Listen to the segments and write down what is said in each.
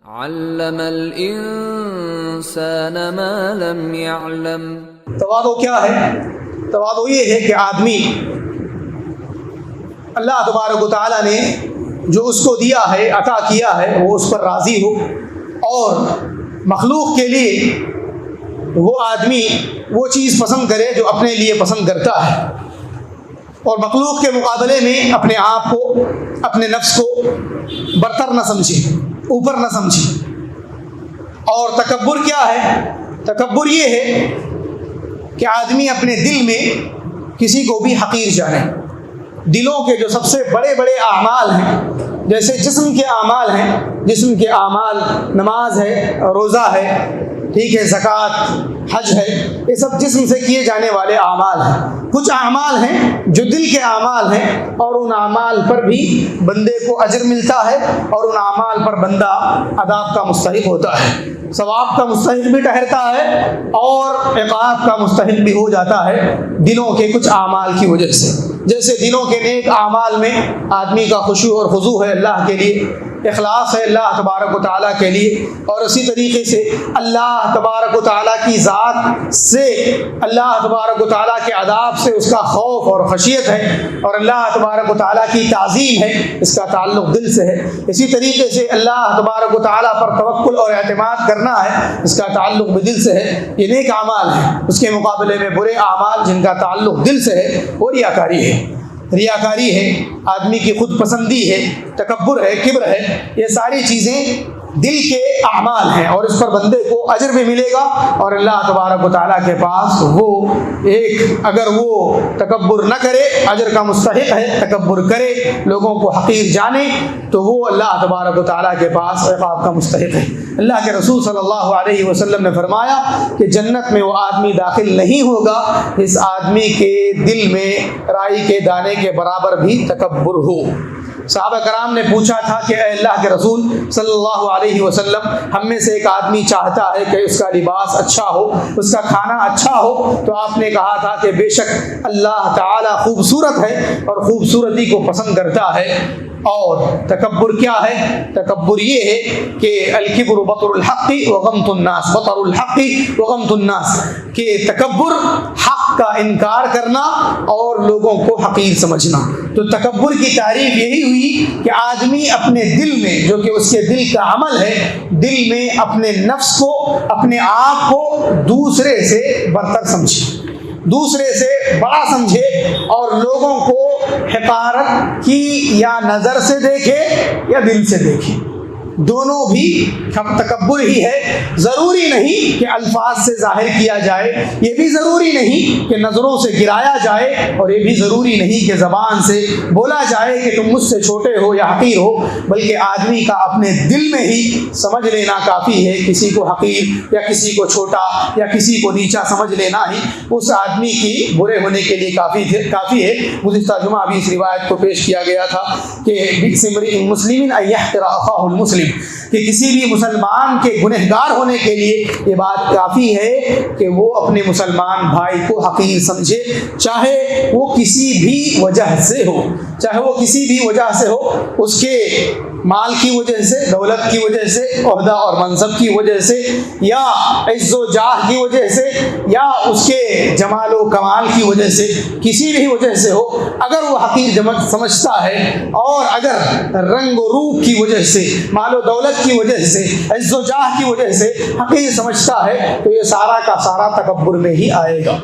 علم الانسان ما لم يعلم۔ تواضع کیا ہے؟ تواضع یہ ہے کہ آدمی اللہ تبارک و تعالیٰ نے جو اس کو دیا ہے، عطا کیا ہے، وہ اس پر راضی ہو، اور مخلوق کے لیے وہ آدمی وہ چیز پسند کرے جو اپنے لیے پسند کرتا ہے، اور مخلوق کے مقابلے میں اپنے آپ کو، اپنے نفس کو برتر نہ سمجھے، اوپر نہ سمجھے۔ اور تکبر کیا ہے؟ تکبر یہ ہے کہ آدمی اپنے دل میں کسی کو بھی حقیر جانے۔ دلوں کے جو سب سے بڑے بڑے اعمال ہیں، جیسے جسم کے اعمال ہیں، جسم کے اعمال نماز ہے، روزہ ہے، ٹھیک ہے، زکوٰۃ، حج ہے، یہ سب جسم سے کیے جانے والے اعمال ہیں۔ کچھ اعمال ہیں جو دل کے اعمال ہیں، اور ان اعمال پر بھی بندے کو اجر ملتا ہے، اور ان اعمال پر بندہ عذاب کا مستحق ہوتا ہے، ثواب کا مستحق بھی ٹھہرتا ہے اور عقاب کا مستحق بھی ہو جاتا ہے دلوں کے کچھ اعمال کی وجہ سے۔ جیسے دلوں کے نیک اعمال میں آدمی کا خشوع اور خضوع ہے اللہ کے لیے، اخلاص ہے اللہ تبارک و تعالیٰ کے لیے، اور اسی طریقے سے اللہ تبارک و تعالیٰ کی ذات سے، اللہ تبارک و تعالیٰ کے عذاب سے اس کا خوف اور خشیت ہے، اور اللہ تبارک و تعالیٰ کی تعظیم ہے، اس کا تعلق دل سے ہے۔ اسی طریقے سے اللہ تبارک و تعالیٰ پر توکل اور اعتماد کرنا ہے، اس کا تعلق بھی دل سے ہے۔ یہ نیک اعمال ہیں، اس کے مقابلے میں برے اعمال جن کا تعلق دل سے ہے وہ ریاکاری ہے۔ ریاکاری ہے، آدمی کی خود پسندی ہے، تکبر ہے، کبر ہے، یہ ساری چیزیں دل کے اعمال ہیں، اور اس پر بندے کو اجر بھی ملے گا، اور اللہ تبارک و تعالیٰ کے پاس وہ اگر وہ تکبر نہ کرے اجر کا مستحق ہے، تکبر کرے، لوگوں کو حقیر جانے، تو وہ اللہ تبارک و تعالیٰ کے پاس عقاب کا مستحق ہے۔ اللہ کے رسول صلی اللہ علیہ وسلم نے فرمایا کہ جنت میں وہ آدمی داخل نہیں ہوگا اس آدمی کے دل میں رائی کے دانے کے برابر بھی تکبر ہو۔ صحابہ کرام نے پوچھا تھا کہ اے اللہ کے رسول صلی اللہ علیہ وسلم، ہم میں سے ایک آدمی چاہتا ہے کہ اس کا لباس اچھا ہو، اس کا کھانا اچھا ہو، تو آپ نے کہا تھا کہ بے شک اللہ تعالیٰ خوبصورت ہے اور خوبصورتی کو پسند کرتا ہے۔ اور تکبر کیا ہے؟ تکبر یہ ہے کہ الکبر بطر الحق وغمط الناس، بطر الحق وغمط الناس، کہ تکبر حق کا انکار کرنا اور لوگوں کو حقیر سمجھنا۔ تو تکبر کی تعریف یہی ہوئی کہ آدمی اپنے دل میں، جو کہ اس کے دل کا عمل ہے، دل میں اپنے نفس کو، اپنے آپ کو دوسرے سے برتر سمجھے، دوسرے سے بڑا سمجھے، اور لوگوں کو حقارت کی یا نظر سے دیکھے یا دل سے دیکھے، دونوں بھی تکبر ہی ہے۔ ضروری نہیں کہ الفاظ سے ظاہر کیا جائے، یہ بھی ضروری نہیں کہ نظروں سے گرایا جائے، اور یہ بھی ضروری نہیں کہ زبان سے بولا جائے کہ تم مجھ سے چھوٹے ہو یا حقیر ہو، بلکہ آدمی کا اپنے دل میں ہی سمجھ لینا کافی ہے۔ کسی کو حقیر یا کسی کو چھوٹا یا کسی کو نیچا سمجھ لینا ہی اس آدمی کی برے ہونے کے لیے کافی ہے۔ گزشتہ جمعہ بھی اس روایت کو پیش کیا گیا تھا کہ مسلم ان یحقر اخاہ المسلم، کہ کسی بھی مسلمان کے گنہگار ہونے کے لیے یہ بات کافی ہے کہ وہ اپنے مسلمان بھائی کو حقیر سمجھے، چاہے وہ کسی بھی وجہ سے ہو، چاہے وہ کسی بھی وجہ سے ہو، اس کے مال کی وجہ سے، دولت کی وجہ سے، عہدہ اور منصب کی وجہ سے، یا عز و جاہ کی وجہ سے، یا اس کے جمال و کمال کی وجہ سے، کسی بھی وجہ سے ہو، اگر وہ حقیر سمجھتا ہے، اور اگر رنگ و روپ کی وجہ سے، مال و دولت کی وجہ سے، عز و جاہ کی وجہ سے حقیر سمجھتا ہے، تو یہ سارا کا سارا تکبر میں ہی آئے گا۔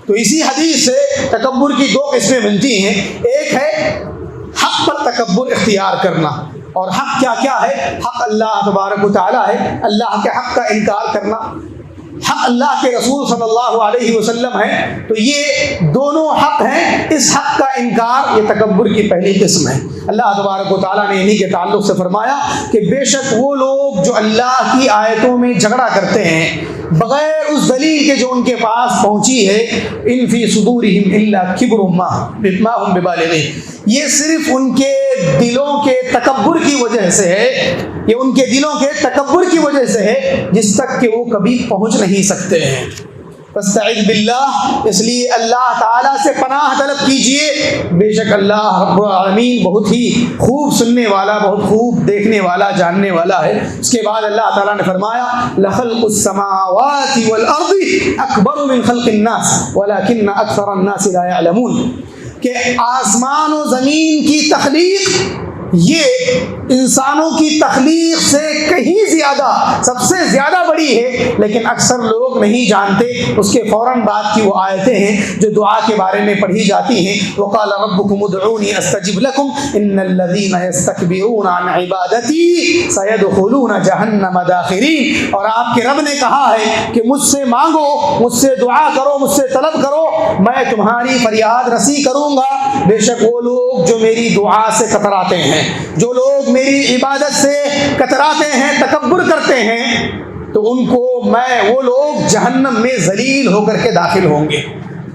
تو اسی حدیث سے تکبر کی دو قسمیں بنتی ہیں۔ ایک ہے حق پر تکبر اختیار کرنا، اور حق کیا کیا ہے؟ حق اللہ تبارک و تعالیٰ ہے، اللہ کے حق کا انکار کرنا، حق اللہ کے رسول صلی اللہ علیہ وسلم ہے، تو یہ دونوں حق ہیں۔ اس حق کا انکار یہ تکبر کی پہلی قسم ہے۔ اللہ تبارک و تعالیٰ نے انہی کے تعلق سے فرمایا کہ بے شک وہ لوگ جو اللہ کی آیتوں میں جھگڑا کرتے ہیں بغیر اس دلیل کے جو ان کے پاس پہنچی ہے، ان فی صدورہم الا کبر ما ہم ببالغہ، یہ صرف ان کے دلوں کے تکبر کی وجہ سے ہے، یہ ان کے دلوں کے تکبر کی وجہ سے ہے جس تک کہ وہ کبھی پہنچ نہیں سکتے ہیں۔ فاستعذ باللہ، اس لیے اللہ تعالیٰ سے پناہ طلب کیجئے، بے شک اللہ رب العالمین بہت ہی خوب سننے والا، بہت خوب دیکھنے والا، جاننے والا ہے۔ اس کے بعد اللہ تعالیٰ نے فرمایا لخلق السماوات والارض اکبر من خلق الناس ولکن اکثر الناس لا یعلمون، کہ آسمان و زمین کی تخلیق یہ انسانوں کی تخلیق سے کہیں زیادہ، سب سے زیادہ بڑی ہے، لیکن اکثر لوگ نہیں جانتے۔ اس کے فوراً بعد کی وہ آیتیں ہیں جو دعا کے بارے میں پڑھی جاتی ہیں، وقال ربکم ادعونی استجب لکم ان الذین یستکبرون عن عبادتی سیدخلون جہنم داخرین، اور آپ کے رب نے کہا ہے کہ مجھ سے مانگو، مجھ سے دعا کرو، مجھ سے طلب کرو، میں تمہاری فریاد رسی کروں گا۔ بے شک وہ لوگ جو میری دعا سے کتراتے ہیں، جو لوگ میری عبادت سے کتراتے ہیں، تکبر کرتے ہیں، تو ان کو وہ لوگ جہنم میں ذلیل ہو کر کے داخل ہوں گے۔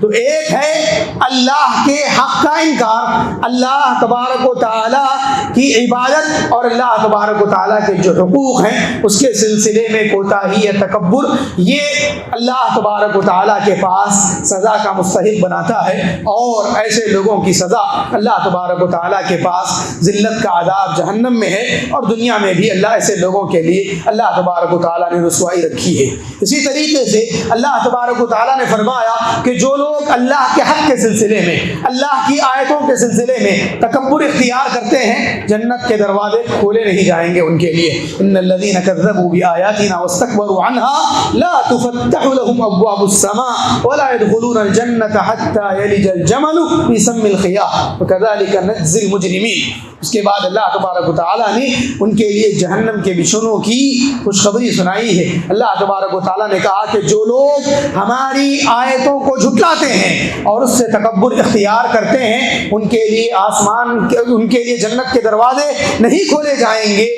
تو ایک ہے اللہ کے حق کا انکار، اللہ تبارک و تعالیٰ کی عبادت اور اللہ تبارک و تعالیٰ کے جو حقوق ہیں اس کے سلسلے میں کوتاہی یا تکبر، یہ اللہ تبارک و تعالیٰ کے پاس سزا کا مستحق بناتا ہے، اور ایسے لوگوں کی سزا اللہ تبارک و تعالیٰ کے پاس ذلت کا عذاب جہنم میں ہے، اور دنیا میں بھی اللہ ایسے لوگوں کے لیے اللہ تبارک و تعالیٰ نے رسوائی رکھی ہے۔ اسی طریقے سے اللہ تبارک و تعالیٰ نے فرمایا کہ جو لوگ اللہ کے حق کے سلسلے میں، اللہ کی آیتوں کے سلسلے میں تکبر اختیار کرتے ہیں، جنت کے دروازے کھولے نہیں جائیں گے ان کے لیے۔ ان الذين كذبوا بآياتنا واستكبروا عنها لا تفتح لهم ابواب السماء ولا يدخلون الجنة حتى يلج الجمل في سم الخياط وكذلك نجزي المجرمين۔ اس کے بعد اللہ تبارک و تعالیٰ نے ان کے لیے جہنم کے بچھونوں کی خوشخبری سنائی ہے۔ اللہ تبارک و تعالیٰ نے کہا کہ جو لوگ ہماری آیتوں کو جھٹلاتے ہیں اور اس سے تکبر اختیار کرتے ہیں، ان کے لیے جنت کے دروازے نہیں کھولے جائیں گے،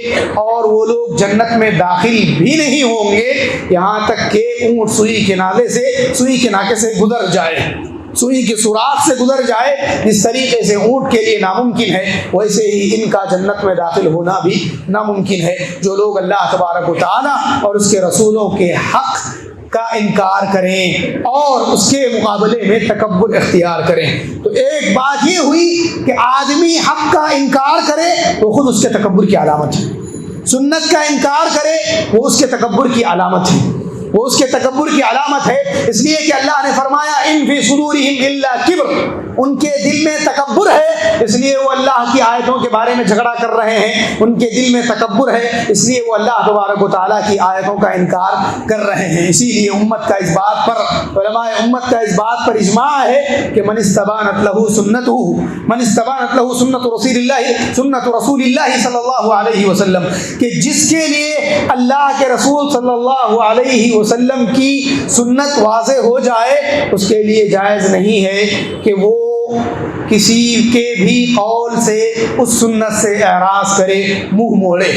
اور وہ لوگ جنت میں داخل بھی نہیں ہوں گے یہاں تک کہ اونٹ سوئی کے ناکے سے گزر جائے، سوئی کے سوراخ سے گزر جائے۔ جس طریقے سے اونٹ کے لیے ناممکن ہے، ویسے ہی ان کا جنت میں داخل ہونا بھی ناممکن ہے۔ جو لوگ اللہ تبارک و تعالیٰ اور اس کے رسولوں کے حق کا انکار کریں اور اس کے مقابلے میں تکبر اختیار کریں، تو ایک بات یہ ہوئی کہ آدمی حق کا انکار کرے تو خود اس کے تکبر کی علامت ہے، سنت کا انکار کرے وہ اس کے تکبر کی علامت ہے، وہ اس کے تکبر کی علامت ہے۔ اس لیے کہ اللہ نے فرمایا ان فی صدورہم الا کبر، ان کے دل میں تکبر ہے، اس لیے وہ اللہ کی آیتوں کے بارے میں جھگڑا کر رہے ہیں، ان کے دل میں تکبر ہے، اس لیے وہ اللہ تبارک و تعالیٰ کی آیتوں کا انکار کر رہے ہیں۔ اسی لیے امت کا اس بات پر، علماء امت کا اس بات پر اجماع ہے کہ من استبانت لہ سنت رسول اللہ صلی اللہ علیہ وسلم، کہ جس کے لیے اللہ کے رسول صلی اللہ علیہ وسلم کی سنت واضح ہو جائے، اس کے لیے جائز نہیں ہے کہ وہ کسی کے بھی قول سے اس سنت سے اعراض کرے، منہ موڑے۔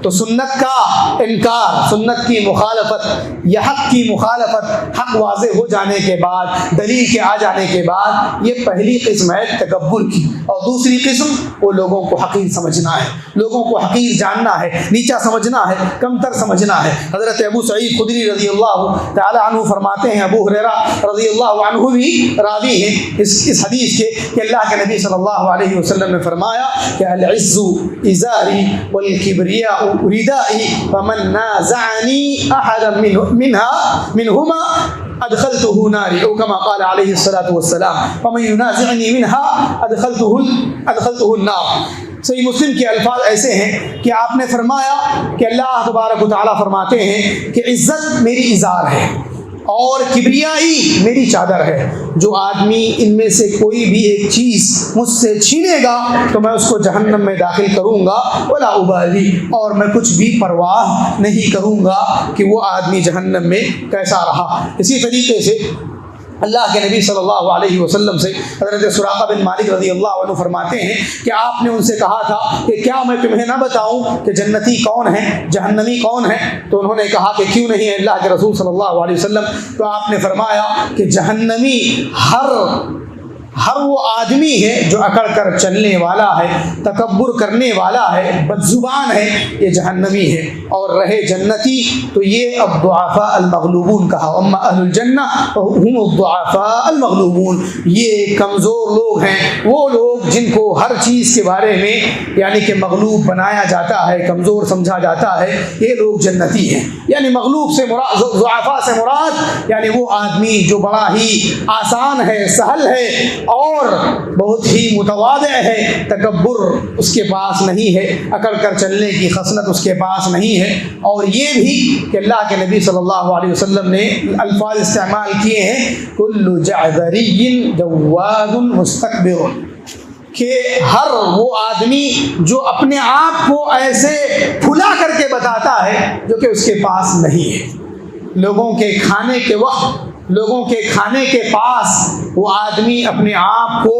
تو سنت کا انکار، سنت کی مخالفت یا حق کی مخالفت حق واضح ہو جانے کے بعد، دلیل کے آ جانے کے بعد، یہ پہلی قسم ہے تکبر کی، اور دوسری قسم وہ لوگوں کو حقیر سمجھنا ہے، لوگوں کو حقیر جاننا ہے، نیچا سمجھنا ہے، کمتر سمجھنا ہے۔ حضرت ابو سعید خدری رضی اللہ تعالی عنہ فرماتے ہیں، ابو ہریرہ رضی اللہ عنہ بھی راوی ہیں اس حدیث کے، کہ اللہ کے نبی صلی اللہ علیہ وسلم نے فرمایا کہ العز ازاری والکبریاء ردائی فمن نازعنی احدا منہما ادخلته ناری، او کما قال علیہ الصلاۃ والسلام فمن ينازعنی منها ادخلته النار۔ صحیح مسلم کے الفاظ ایسے ہیں کہ آپ نے فرمایا کہ اللہ تبارک و تعالیٰ فرماتے ہیں کہ عزت میری ازار ہے اور کبریائی میری چادر ہے، جو آدمی ان میں سے کوئی بھی ایک چیز مجھ سے چھینے گا تو میں اس کو جہنم میں داخل کروں گا، ولا ابالی، اور میں کچھ بھی پرواہ نہیں کروں گا کہ وہ آدمی جہنم میں کیسا رہا۔ اسی طریقے سے اللہ کے نبی صلی اللہ علیہ وسلم سے حضرت سراقہ بن مالک رضی اللہ عنہ فرماتے ہیں کہ آپ نے ان سے کہا تھا کہ کیا میں تمہیں نہ بتاؤں کہ جنتی کون ہے، جہنمی کون ہے؟ تو انہوں نے کہا کہ کیوں نہیں ہے اللہ کے رسول صلی اللہ علیہ وسلم؟ تو آپ نے فرمایا کہ جہنمی ہر وہ آدمی ہے جو اکڑ کر چلنے والا ہے، تکبر کرنے والا ہے، بدزبان ہے، یہ جہنمی ہے، اور رہے جنتی تو یہ الضعفاء المغلوبون کہا، اما اہل الجنہ هم الضعفاء المغلوبون، یہ کمزور لوگ ہیں، وہ لوگ جن کو ہر چیز کے بارے میں یعنی کہ مغلوب بنایا جاتا ہے، کمزور سمجھا جاتا ہے، یہ لوگ جنتی ہیں۔ یعنی مغلوب سے مراد، ضعفاء سے مراد یعنی وہ آدمی جو بڑا ہی آسان ہے، سہل ہے اور بہت ہی متواضع ہے، تکبر اس کے پاس نہیں ہے، اکڑ کر چلنے کی خصلت اس کے پاس نہیں ہے۔ اور یہ بھی کہ اللہ کے نبی صلی اللہ علیہ وسلم نے الفاظ استعمال کیے ہیں کل جعذری جواد مستکبر، کہ ہر وہ آدمی جو اپنے آپ کو ایسے پھلا کر کے بتاتا ہے جو کہ اس کے پاس نہیں ہے۔ لوگوں کے کھانے کے وقت، لوگوں کے کھانے کے پاس وہ آدمی اپنے آپ کو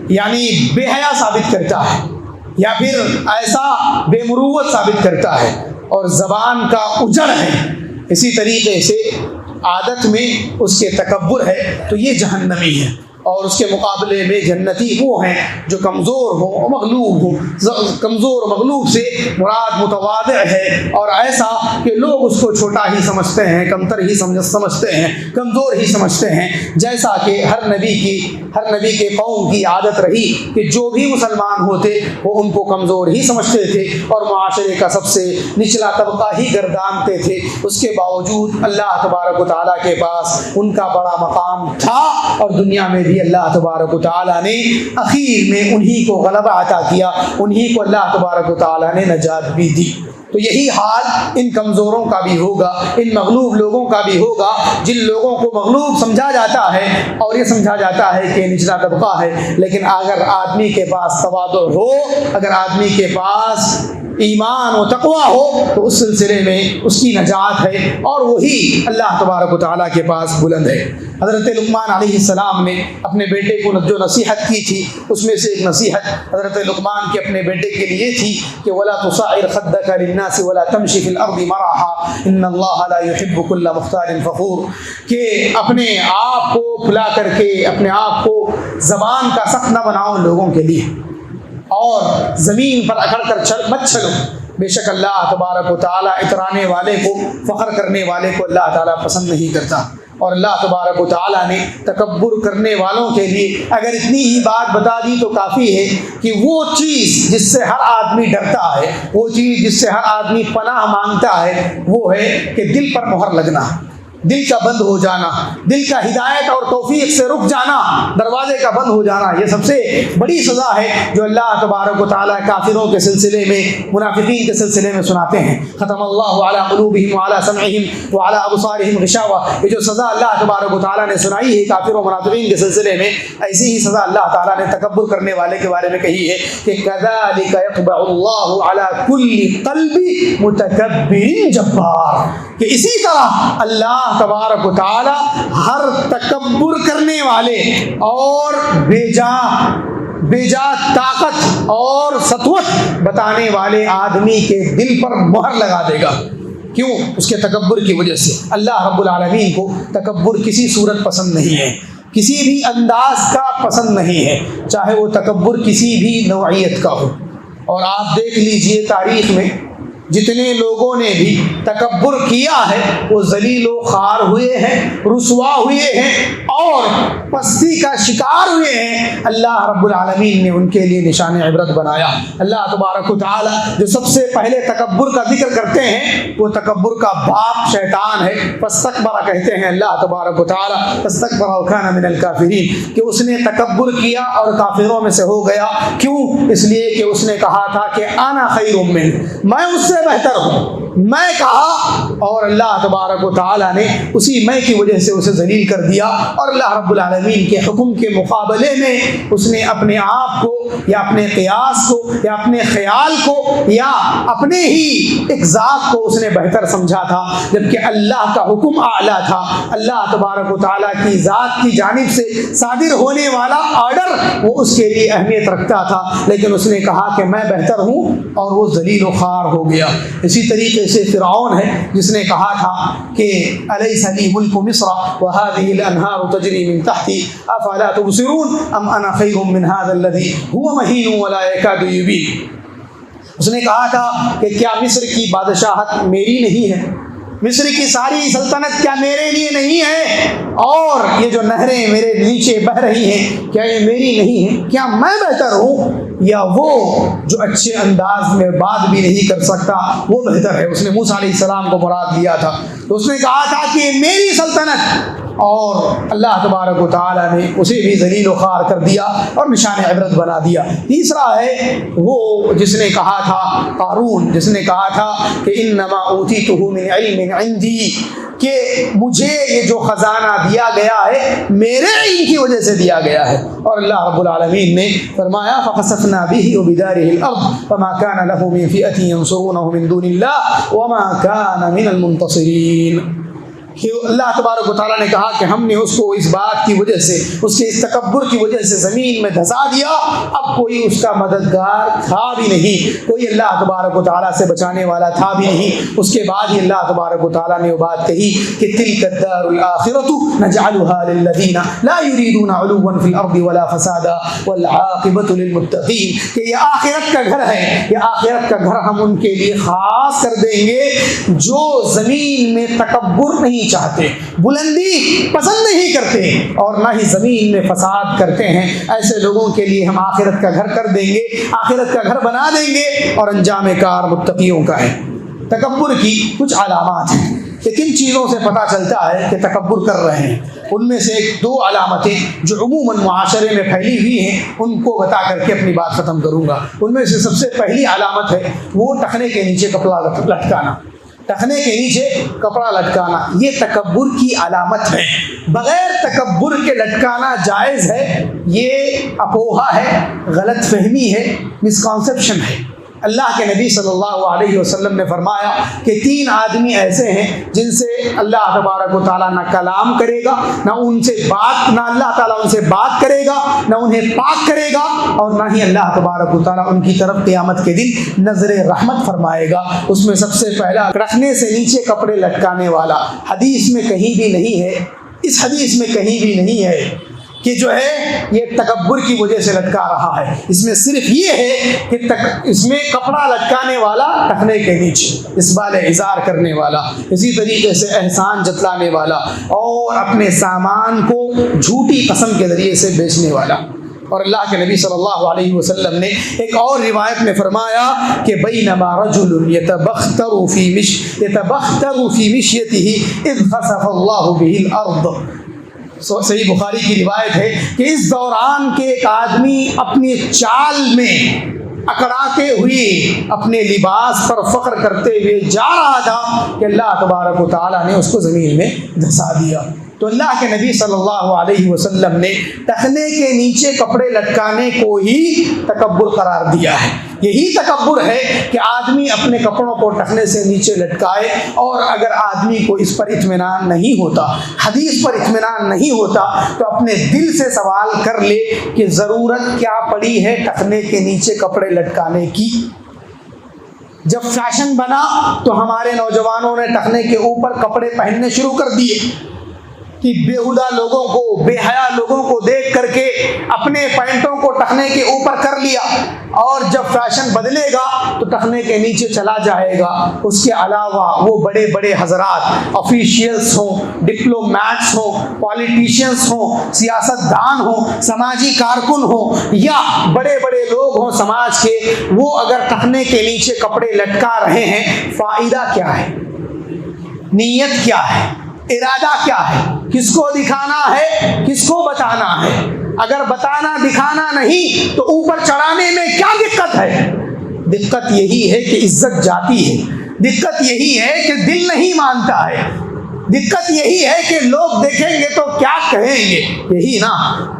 یعنی بے حیا ثابت کرتا ہے یا پھر ایسا بے مروت ثابت کرتا ہے اور زبان کا اجڑ ہے، اسی طریقے سے عادت میں اس کے تکبر ہے، تو یہ جہنمی ہے۔ اور اس کے مقابلے میں جنتی وہ ہیں جو کمزور ہوں، مغلوب ہوں۔ کمزور مغلوب سے مراد متواضع ہے اور ایسا کہ لوگ اس کو چھوٹا ہی سمجھتے ہیں، کمتر ہی سمجھتے ہیں، کمزور ہی سمجھتے ہیں، جیسا کہ ہر نبی کے قوم کی عادت رہی کہ جو بھی مسلمان ہوتے وہ ان کو کمزور ہی سمجھتے تھے اور معاشرے کا سب سے نچلا طبقہ ہی گردانتے تھے۔ اس کے باوجود اللہ تبارک و تعالیٰ کے پاس ان کا بڑا مقام تھا اور دنیا میں بھی اللہ تبارک و تعالیٰ نے اخیر میں انہی کو غلبہ عطا کیا، انہی کو اللہ تبارک و تعالیٰ نے نجات بھی دی۔ تو یہی حال ان کمزوروں کا بھی ہوگا، ان مغلوب لوگوں کا بھی ہوگا، جن لوگوں کو مغلوب سمجھا جاتا ہے اور یہ سمجھا جاتا ہے کہ نچلا طبقہ ہے، لیکن اگر آدمی کے پاس تواضع ہو، اگر آدمی کے پاس ایمان و تقوی ہو تو اس سلسلے میں اس کی نجات ہے اور وہی اللہ تبارک و تعالیٰ کے پاس بلند ہے۔ حضرت لقمان علیہ السلام نے اپنے بیٹے کو جو نصیحت کی تھی، اس میں سے ایک نصیحت حضرت لقمان کے اپنے بیٹے کے لیے تھی کہ وَلَا تُصَعِّرْ خَدَّكَ لِلنَّاسِ وَلَا تَمْشِ فِي الْأَرْضِ مَرَحًا إِنَّ اللَّهَ لَا يُحِبُّ كُلَّ مُخْتَالٍ فَخُورٍ، کہ اپنے آپ کو پھلا کر کے اپنے آپ کو زبان کا سخت نہ بناؤ لوگوں کے لیے، اور زمین پر اکڑ کر مت چلو، بے شک اللہ تبارک و تعالیٰ اترانے والے کو، فخر کرنے والے کو اللہ تعالیٰ پسند نہیں کرتا۔ اور اللہ تبارک و تعالیٰ نے تکبر کرنے والوں کے لیے اگر اتنی ہی بات بتا دی تو کافی ہے کہ وہ چیز جس سے ہر آدمی ڈرتا ہے، وہ چیز جس سے ہر آدمی پناہ مانگتا ہے، وہ ہے کہ دل پر مہر لگنا، دل کا بند ہو جانا، دل کا ہدایت اور توفیق سے رک جانا، دروازے کا بند ہو جانا، یہ سب سے بڑی سزا ہے جو اللہ تبارک و تعالیٰ کافروں کے سلسلے میں، منافقین کے سلسلے میں سناتے ہیں۔ ختم اللہ علی قلوبہم وعلی سمعہم وعلی ابصارہم غشاوہ، یہ جو سزا اللہ تبارک و تعالیٰ نے سنائی ہے کافروں منافقین کے سلسلے میں، ایسی ہی سزا اللہ تعالیٰ نے تکبر کرنے والے کے بارے میں کہی ہے کہ کذالک یطبع اللہ علی کل قلب متکبر جبار، کہ اسی طرح اللہ تبارک و تعالی ہر تکبر کرنے والے اور بے جا طاقت اور سطوت بتانے والے آدمی کے دل پر مہر لگا دے گا۔ کیوں؟ اس کے تکبر کی وجہ سے۔ اللہ رب العالمین کو تکبر کسی صورت پسند نہیں ہے، کسی بھی انداز کا پسند نہیں ہے، چاہے وہ تکبر کسی بھی نوعیت کا ہو۔ اور آپ دیکھ لیجئے تاریخ میں جتنے لوگوں نے بھی تکبر کیا ہے وہ ذلیل و خوار ہوئے ہیں، رسوا ہوئے ہیں اور پستی کا شکار ہوئے ہیں۔ اللہ رب العالمین نے ان کے لیے نشان عبرت بنایا۔ اللہ تبارک و تعالی جو سب سے پہلے تکبر کا ذکر کرتے ہیں وہ تکبر کا باپ شیطان ہے۔ فاستکبر کہتے ہیں اللہ تبارک و تعالی، فاستکبر وکان من الکافرین، کہ اس نے تکبر کیا اور کافروں میں سے ہو گیا۔ کیوں؟ اس لیے کہ اس نے کہا تھا کہ انا خیر من، میں اس سے بہتر ہوں، میں کہا، اور اللہ تبارک و تعالیٰ نے اسی میں کی وجہ سے اسے ذلیل کر دیا۔ اور اللہ رب العالمین کے حکم کے مقابلے میں اس نے اپنے آپ کو یا اپنے قیاس کو یا اپنے خیال کو یا اپنے ہی ایک ذات کو اس نے بہتر سمجھا تھا، جبکہ اللہ کا حکم اعلیٰ تھا۔ اللہ تبارک و تعالیٰ کی ذات کی جانب سے صادر ہونے والا آرڈر وہ اس کے لیے اہمیت رکھتا تھا، لیکن اس نے کہا کہ میں بہتر ہوں اور وہ ذلیل و خوار ہو گیا۔ اسی طریقے جیسے فرعون ہے جس نے کہا تھا کہ الیس لی ملک مصر وهذه الانہار تجری من تحتی افلا تبصرون ام انا خیر من هذا الذي هو مہین ولا يكاد يبین. اس نے کہا تھا کہ کیا مصر کی بادشاہت میری نہیں ہے، مصر کی ساری سلطنت کیا میرے لیے نہیں ہے، اور یہ جو نہریں میرے نیچے بہہ رہی ہیں کیا یہ میری نہیں ہیں؟ کیا میں بہتر ہوں یا وہ جو اچھے انداز میں بات بھی نہیں کر سکتا وہ بہتر ہے؟ اس نے موسیٰ علیہ السلام کو مراد دیا تھا. تو اس نے کہا تھا کہ میری سلطنت، اور اللہ تبارک و تعالیٰ نے اسے بھی ذلیل و خوار کر دیا اور نشان عبرت بنا دیا. تیسرا ہے وہ جس نے کہا تھا قارون، جس نے کہا تھا کہ انما اوتیتہ من علم عندی، کہ مجھے یہ جو خزانہ دیا گیا ہے میرے علم کی وجہ سے دیا گیا ہے. اور اللہ رب العالمین نے فرمایا فخسفنا به وبداره الارض فما كان له من فئة ينصرونه من دون الله وما كان من المنتصرين. کہ اللہ تبارک و تعالیٰ نے کہا کہ ہم نے اس کو اس بات کی وجہ سے، اس کے اس تکبر کی وجہ سے زمین میں دھسا دیا، اب کوئی اس کا مددگار تھا بھی نہیں، کوئی اللہ تبارک و تعالیٰ سے بچانے والا تھا بھی نہیں. اس کے بعد ہی اللہ تبارک و تعالیٰ نے وہ بات کہی کہ تلک الدار الآخرۃ نجعلها للذین لا یریدون علوا فی الارض ولا فسادا والعاقبۃ للمتقین، کہ یہ آخرت کا گھر ہے، یہ آخرت کا گھر ہم ان کے لیے خاص کر دیں گے جو زمین میں تکبر نہیں چاہتے، بلندی پسند نہیں کرتے، اور نہ ہی زمین میں فساد کرتے ہیں. ایسے لوگوں کے لیے ہم آخرت کا گھر کر دیں گے، آخرت کا گھر بنا دیں گے، اور انجام کار متقیوں کا ہے. تکبر کی کچھ علامات ہیں کہ کن چیزوں سے پتہ چلتا ہے کہ تکبر کر رہے ہیں. ان میں سے ایک دو علامتیں جو عموماً معاشرے میں پھیلی ہوئی ہیں ان کو بتا کر کے اپنی بات ختم کروں گا. ان میں سے سب سے پہلی علامت ہے وہ ٹخنے کے نیچے کپڑا لٹکانا. ٹخنے کے نیچے کپڑا لٹکانا یہ تکبر کی علامت ہے. بغیر تکبر کے لٹکانا جائز ہے، یہ اپوہا ہے، غلط فہمی ہے، مسکانسیپشن ہے. اللہ کے نبی صلی اللہ علیہ وسلم نے فرمایا کہ 3 آدمی ایسے ہیں جن سے اللہ تبارک و تعالیٰ نہ کلام کرے گا، نہ ان سے بات، نہ اللہ تعالیٰ ان سے بات کرے گا، نہ انہیں پاک کرے گا، اور نہ ہی اللہ تبارک و تعالیٰ ان کی طرف قیامت کے دن نظر رحمت فرمائے گا. اس میں سب سے پہلا رکھنے سے نیچے کپڑے لٹکانے والا. حدیث میں کہیں بھی نہیں ہے، اس حدیث میں کہیں بھی نہیں ہے کہ جو ہے یہ تکبر کی وجہ سے لٹکا رہا ہے. اس میں صرف یہ ہے کہ اس میں کپڑا لٹکانے والا ٹخنے کے نیچے، اسبال ازار کرنے والا، اسی طریقے سے احسان جتلانے والا، اور اپنے سامان کو جھوٹی قسم کے ذریعے سے بیچنے والا. اور اللہ کے نبی صلی اللہ علیہ وسلم نے ایک اور روایت میں فرمایا کہ بینما رجل یتبختر فی مشیته اذ خسف اللہ به الارض. صحیح بخاری کی روایت ہے کہ اس دوران کے ایک آدمی اپنی چال میں اکڑاتے ہوئے اپنے لباس پر فخر کرتے ہوئے جا رہا تھا کہ اللہ تبارک و تعالیٰ نے اس کو زمین میں دھسا دیا. تو اللہ کے نبی صلی اللہ علیہ وسلم نے ٹخنے کے نیچے کپڑے لٹکانے کو ہی تکبر قرار دیا ہے. یہی تکبر ہے کہ آدمی اپنے کپڑوں کو ٹخنے سے نیچے لٹکائے، اور اگر آدمی کو اس پر اطمینان نہیں ہوتا، حدیث پر اطمینان نہیں ہوتا، تو اپنے دل سے سوال کر لے کہ ضرورت کیا پڑی ہے ٹخنے کے نیچے کپڑے لٹکانے کی. جب فیشن بنا تو ہمارے نوجوانوں نے ٹخنے کے اوپر کپڑے پہننے شروع کر دیے کہ بےہودہ لوگوں کو، بے حیا لوگوں کو دیکھ کر کے اپنے پینٹوں کو ٹخنے کے اوپر کر لیا، اور جب فیشن بدلے گا تو ٹخنے کے نیچے چلا جائے گا. اس کے علاوہ وہ بڑے بڑے حضرات، آفیشیلز ہوں، ڈپلومیٹس ہوں، پالیٹیشینس ہوں، سیاست دان ہوں، سماجی کارکن ہوں، یا بڑے بڑے لوگ ہوں سماج کے، وہ اگر ٹخنے کے نیچے کپڑے لٹکا رہے ہیں، فائدہ کیا ہے؟ نیت کیا ہے؟ ارادہ کیا ہے؟ کس کو دکھانا ہے، کس کو بتانا ہے؟ اگر بتانا دکھانا نہیں تو اوپر چڑھانے میں کیا دقت ہے؟ دقت یہی ہے کہ عزت جاتی ہے، دقت یہی ہے کہ دل نہیں مانتا ہے، دقت یہی ہے کہ لوگ دیکھیں گے تو کیا کہیں گے. یہی نا.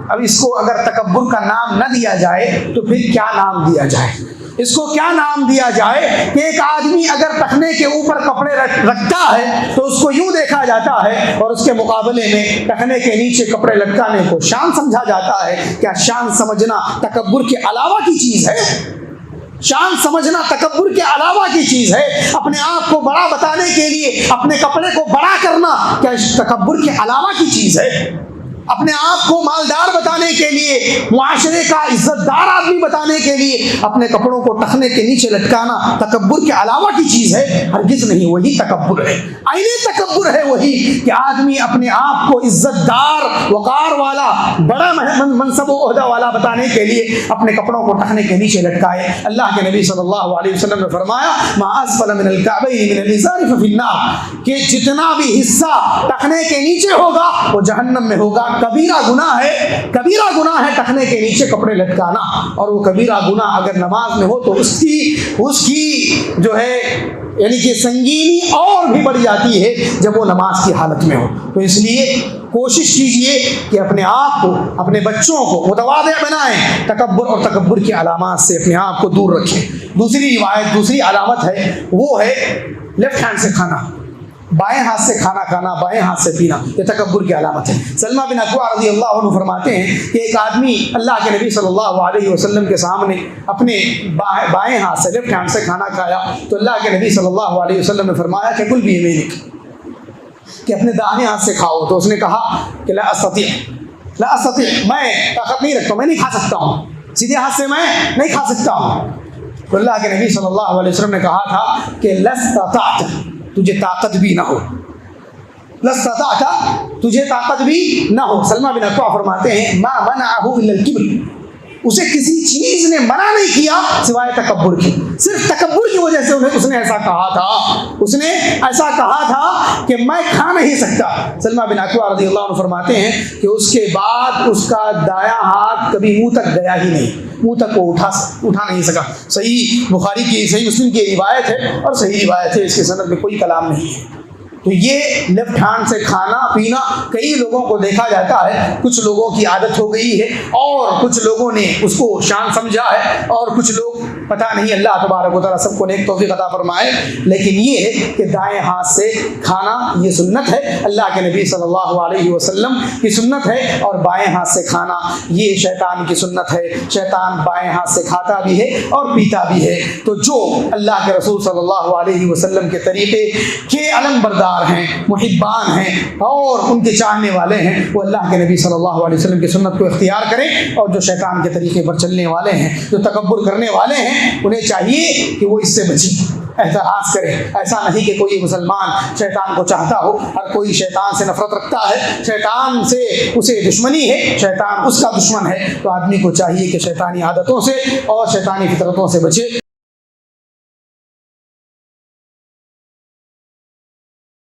اب اس کو اگر تکبر کا نام نہ دیا جائے تو پھر کیا نام دیا جائے؟ اس کو کیا نام دیا جائے کہ ایک آدمی اگر ٹخنے کے اوپر کپڑے رکھتا ہے تو اس کو یوں دیکھا جاتا ہے، اور اس کے مقابلے میں ٹخنے کے نیچے کپڑے لٹکانے کو شان سمجھا جاتا ہے. کیا شان سمجھنا تکبر کے علاوہ کی چیز ہے؟ شان سمجھنا تکبر کے علاوہ کی چیز ہے. اپنے آپ کو بڑا بتانے کے لیے اپنے کپڑے کو بڑا کرنا کیا تکبر کے علاوہ کی چیز ہے؟ اپنے آپ کو مالدار بتانے کے لیے، معاشرے کا عزت دار آدمی بتانے کے لیے اپنے کپڑوں کو ٹخنے کے نیچے لٹکانا تکبر کے علاوہ کی چیز ہے؟ ہرگز نہیں. وہی تکبر ہے، عین تکبر ہے وہی کہ آدمی اپنے آپ کو عزت دار، وقار والا، بڑا منصب و عہدہ والا بتانے کے لیے اپنے کپڑوں کو ٹخنے کے نیچے لٹکائے. اللہ کے نبی صلی اللہ علیہ وسلم نے فرمایا ما اسفل من الكعبین من الازار ففی النار، کہ جتنا بھی حصہ ٹخنے کے نیچے ہوگا وہ جہنم میں ہوگا. کبیرہ گناہ ہے، کبیرہ گناہ ہے ٹخنے کے نیچے کپڑے لٹکانا. اور وہ کبیرہ گناہ اگر نماز میں ہو تو اس کی جو ہے یعنی کہ سنگینی اور بھی بڑھ جاتی ہے جب وہ نماز کی حالت میں ہو. تو اس لیے کوشش کیجئے کہ اپنے آپ کو، اپنے بچوں کو متواضع بنائیں، تکبر اور تکبر کی علامات سے اپنے آپ کو دور رکھیں. دوسری روایت، دوسری علامت ہے وہ ہے لیفٹ ہینڈ سے کھانا، بائیں ہاتھ سے کھانا کھانا، بائیں ہاتھ سے پینا. یہ تکبر کی علامت ہے. سلمہ بن اکوع رضی اللہ عنہ فرماتے ہیں کہ ایک آدمی اللہ کے نبی صلی اللہ علیہ وسلم کے سامنے اپنے بائیں ہاتھ سے، لیفٹ ہینڈ سے کھانا کھایا تو اللہ کے نبی صلی اللہ علیہ وسلم نے فرمایا کہ کل بیمینک، کہ اپنے داہنے ہاتھ سے کھاؤ. تو اس نے کہا کہ لا استطیع، میں طاقت نہیں رکھتا ہوں، میں نہیں کھا سکتا ہوں، سیدھے ہاتھ سے میں نہیں کھا سکتا ہوں. تو اللہ کے نبی صلی اللہ علیہ وسلم نے کہا تھا کہ لستطعت، تجھے طاقت بھی نہ ہو، لستطعت، تجھے طاقت بھی نہ ہو. سلمہ بن اکوع فرماتے ہیں ما منعہ الا الکبر، اسے کسی چیز نے منع نہیں کیا سوائے تکبر کی. صرف تکبر کی وجہ سے اس نے ایسا کہا تھا، اس نے ایسا کہا تھا کہ میں کھا نہیں سکتا. سلمہ بن اکوع رضی اللہ عنہ فرماتے ہیں کہ اس کے بعد اس کا دایاں ہاتھ کبھی منہ تک گیا ہی نہیں، منہ تک وہ اٹھا نہیں سکا. صحیح بخاری کی، صحیح مسلم کی روایت ہے اور صحیح روایت ہے، اس کے سند میں کوئی کلام نہیں ہے. تو یہ لیفٹ ہینڈ سے کھانا پینا کئی لوگوں کو دیکھا جاتا ہے، کچھ لوگوں کی عادت ہو گئی ہے اور کچھ لوگوں نے اس کو شان سمجھا ہے اور کچھ لوگ پتہ نہیں، اللہ تبارک و تعالیٰ سب کو نیک توفیق عطا فرمائے. لیکن یہ ہے کہ دائیں ہاتھ سے کھانا یہ سنت ہے، اللہ کے نبی صلی اللہ علیہ وسلم کی سنت ہے. اور بائیں ہاتھ سے کھانا یہ شیطان کی سنت ہے، شیطان بائیں ہاتھ سے کھاتا بھی ہے اور پیتا بھی ہے. تو جو اللہ کے رسول صلی اللہ علیہ وسلم کے طریقے کے علم بردار ہیں، محبان ہیں اور ان کے چاہنے والے ہیں، وہ اللہ کے نبی صلی اللہ علیہ وسلم کی سنت کو اختیار کریں. اور جو شیطان کے طریقے پر چلنے والے ہیں، جو تکبر کرنے والے ہیں، انہیں چاہیے کہ وہ اس سے بچیں، احتراز کریں. ایسا نہیں کہ کوئی مسلمان شیطان کو چاہتا ہو، ہر کوئی شیطان سے نفرت رکھتا ہے، شیطان سے اسے دشمنی ہے، شیطان اس کا دشمن ہے. تو آدمی کو چاہیے کہ شیطانی عادتوں سے اور شیطانی فطرتوں سے بچے.